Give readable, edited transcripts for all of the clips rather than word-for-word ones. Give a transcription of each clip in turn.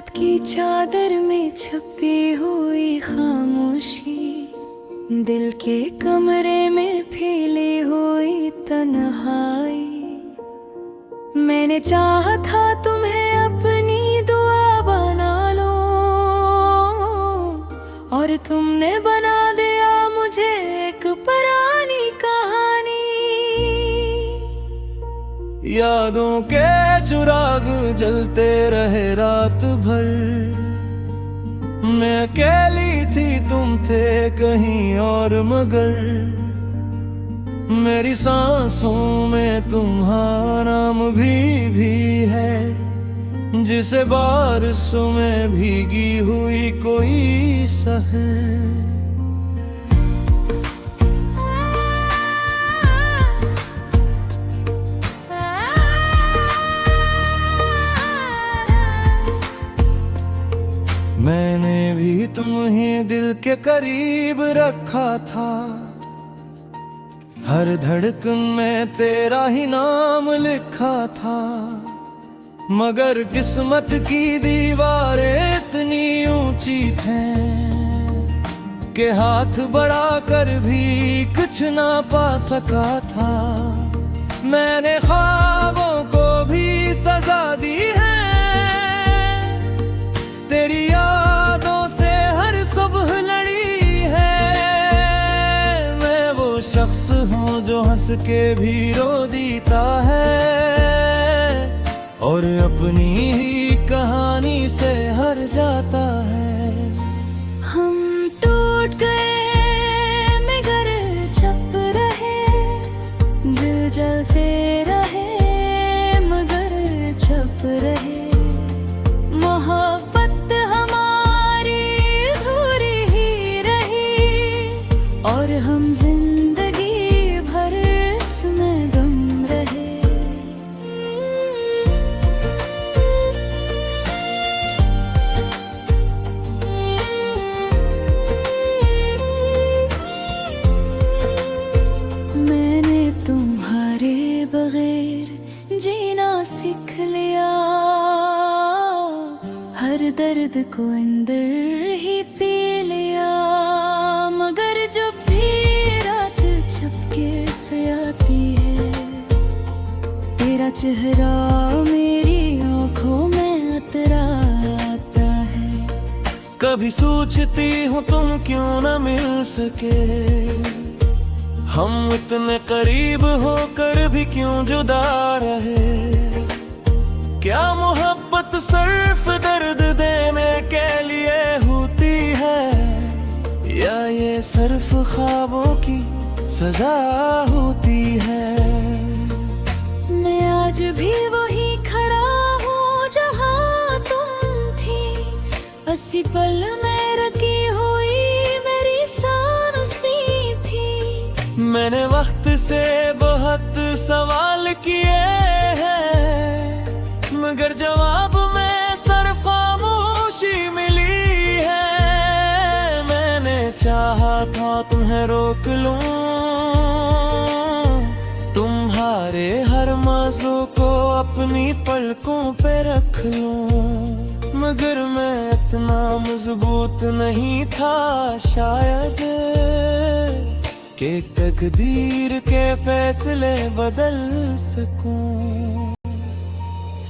रात की चादर में छपी हुई खामोशी, दिल के कमरे में फैली हुई तन्हाई। मैंने चाहा था तुम्हें अपनी दुआ बना लो, और तुमने बना दिया मुझे एक पुरानी कहानी। यादों के चिराग जलते रहे रात भर, मैं अकेली थी तुम थे कहीं और, मगर मेरी सांसों में तुम्हारा नाम भी है, जिसे बारिशों में भीगी हुई कोई सहे। मैंने भी तुम्हें दिल के करीब रखा था, हर धड़कन में तेरा ही नाम लिखा था, मगर किस्मत की दीवारें इतनी ऊंची थी कि हाथ बढ़ाकर भी कुछ ना पा सका था। मैंने ख्वाबों को भी सजा दी है, तेरी यादों से हर सुबह लड़ी है। मैं वो शख्स हूँ जो हंस के भी रो देता है, और अपनी ही कहानी से हार जाता है। हम टूट गए मगर छप रहे, दिल जलते रहे मगर छप रहे। मोहब्बत हमारी अधूरी ही रही, और हम जिंदगी भर इसमें गम रहे। मैंने तुम्हारे बगैर जीना सीख लिया, हर दर्द को अंदर ही पी लिया, मगर जब भी रात छपके से आती है, तेरा चेहरा मेरी आंखों में अतराता है। कभी सोचती हूँ तुम क्यों न मिल सके, हम इतने करीब होकर भी क्यों जुदा रहे। क्या मोहब्बत सिर्फ दर्द देने के लिए होती है, या ये सिर्फ ख्वाबों की सजा होती है। मैं आज भी वही खड़ा हूँ जहाँ तुम थी, अस्सी पल में रखी हुई मेरी सांसें थी। मैंने वक्त से बहुत सवाल किए हैं, मगर जवाब में सिर्फ खामोशी मिली है। मैंने चाहा था तुम्हें रोक लूं, तुम्हारे हर मौजू को अपनी पलकों पे रख लूं, मगर मैं इतना मजबूत नहीं था शायद कि तकदीर के फैसले बदल सकूं।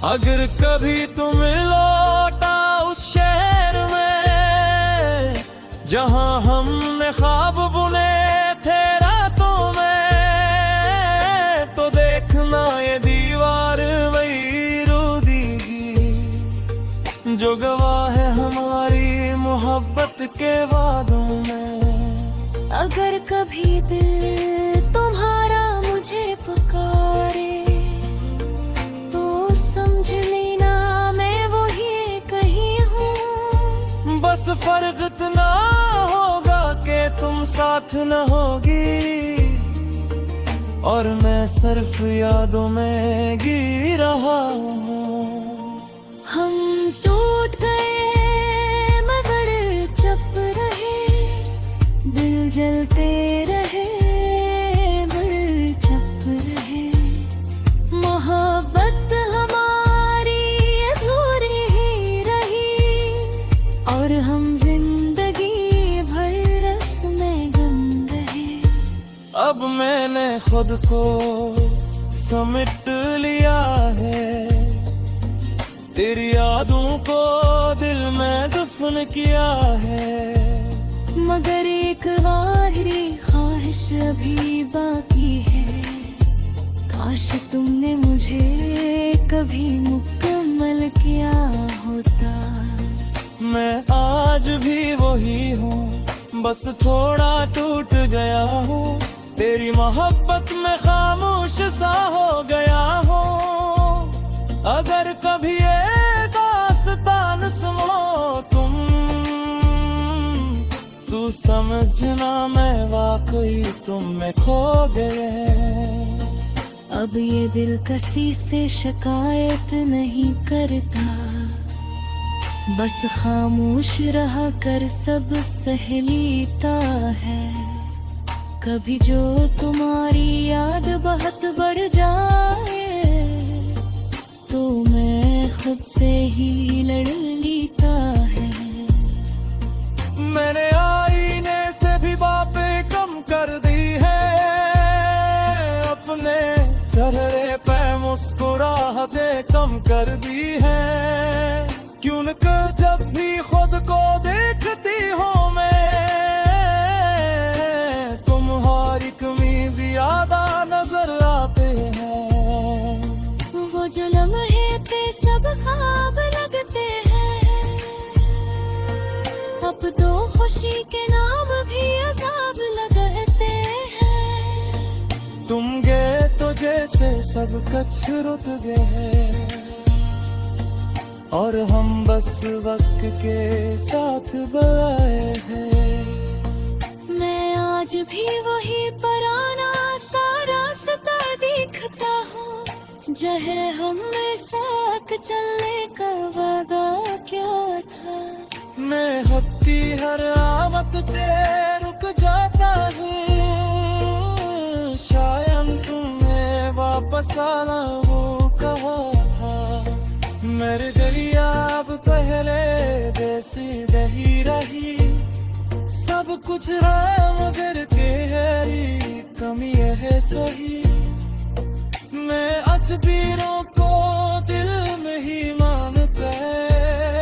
अगर कभी तुम लौटा उस शहर में जहां हमने ख्वाब बुने थे रातों में, तो देखना ये दीवार वही रो देगी जो गवाह है हमारी मोहब्बत के वादों में। अगर कभी दिल तुम्हारा मुझे पुकारे, समझ लेना मैं वही कहीं हूँ। बस फर्क इतना होगा कि तुम साथ न होगी, और मैं सिर्फ यादों में गिर रहा हूँ। हम टूट गए मगर चुप रहे, दिल जलते रहे मगर चुप रहे। मोहब्बत हमारी अधूरी ही रही, खुद को समेट लिया है, तेरी यादों को दिल में दफन किया है। मगर एक आखिरी ख्वाहिश अभी बाकी है, काश तुमने मुझे कभी मुकम्मल किया होता। मैं आज भी वही हूँ, बस थोड़ा टूट गया हूँ, तेरी मोहब्बत में खामोश सा हो गया हूँ। अगर कभी ये दास्तान सुनो तुम, तू समझना मैं वाकई तुम में खो गए। अब ये दिल किसी से शिकायत नहीं करता, बस खामोश रहा कर सब सह लेता है। कभी जो तुम्हारी याद बहुत बढ़ जाए, तो मैं खुद से ही लड़ लेता है। मैंने आईने से भी बातें कम कर दी है, अपने चेहरे पे मुस्कुराहटें कम कर दी है। क्यों न जब भी खुद को देखती हूँ मैं, तुम्हारी कमीज ज्यादा नजर आते हैं। वो जो लम्हे थे सब ख्वाब लगते हैं, अब तो खुशी के नाम भी अजाब लगते हैं। तुम गए तो जैसे सब कुछ रुक गए, और हम बस वक्त के साथ बलाए हैं। मैं आज भी वही पुराना सा रास्ता देखता हूँ, जहे हमने साथ चलने का वादा क्या था। मैं हफ्ती हर आमत पे रुक जाता हूँ, शायद तुम्हें वापस आना वो कहा था। मेरे दरिया अब पहले जैसी बही रही, सब कुछ है मगर तेरी कमी है सही। मैं अजबीरों को दिल में ही मानता है,